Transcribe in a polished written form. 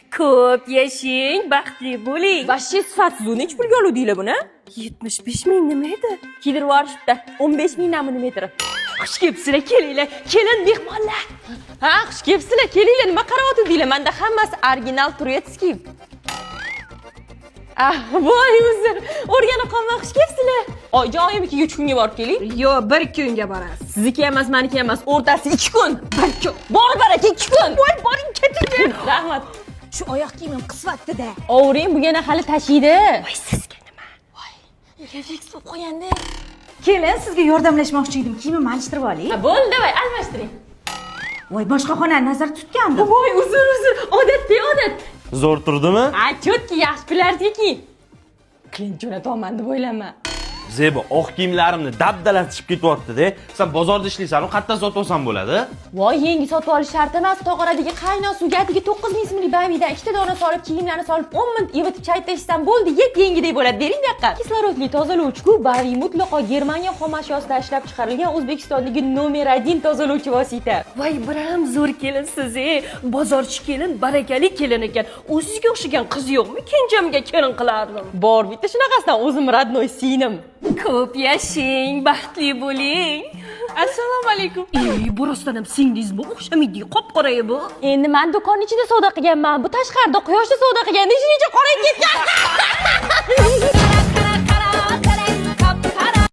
Ko'p yashang, baxtli bo'ling. Vashshi sifatsiz necha pulga oluvdinglar buni? 75 ming nima edi? Kiydirib yuborishibdi. 15 ming nami nima metri? Xush kelibsizlar, kelinglar. Kelin mehmonlar. Ha, xush kelibsizlar, kelinglar. Nima qaryapsizlar? Menda hammasi original turetskiy. Voy o'zi, o'rganib qolmay xush kelibsizlar. Oyijon, oyimnikiga 3 kunga borib keling. Yo, 1 kunga borasiz. Sizniki emas, meniki emas. O'rtasi 2 kun. 1 kun. Bor baraka 2 kun. Voy, boring keting. Rahmat. Shu oyoq kiyimim qisvatdi-da. Ovring bu yana hali tashiydi. Voy, sizga nima? Refleks bo'lib qo'yganda. Kelin, sizga yordamlashmoqchi edim. Kiyimimni alishtirib oling. Bo'ldi, davay, almashtiring. Voy, boshqa xonani nazarda tutgandim. Voy, uzr. Odat. Zo'r turdimi? Chotki, yaxshi kunlardiki. Klient jo'natyapman deb o'ylama. Zebo, oq kiyimlarimni dabdalatishib ketyapti-da. Sen bozorda ishlaysan, qayerdan sotib olsam bo'ladi? Voy, yangi sotib olish shart emas. Tog'oradagi qaynoq suvga 9000 so'mlik bamidan 2 ta dona solib, kiyimlarni solib 10 minut evitib chaytashdan bo'ldi, yengidek bo'ladi. Bering bu yoqqa. Kislorodli tozalovchi-ku, bari mutlaqo Germaniya xomashiyosidan ishlab chiqarilgan O'zbekistondagi nomer 1 tozalovchi vosita. Voy, biram zo'r kelinsiz, bozorchi kelin, barakali kelin ekan. O'zizga o'xshagan qiz yo'qmi? Kenjamga kelin qilardim. Bor, bitta shunaqasidan o'zim radnoy singlim. Ko'p yashang, baxtli bo'ling. Assalomu alaykum. Bu rostdan ham singdingizmi? O'xshamaydi, qop-qora bu. Endi men do'kon ichida savdo qilganman. Bu tashqarida quyoshda savdo qilganda necha qorayib ketgan.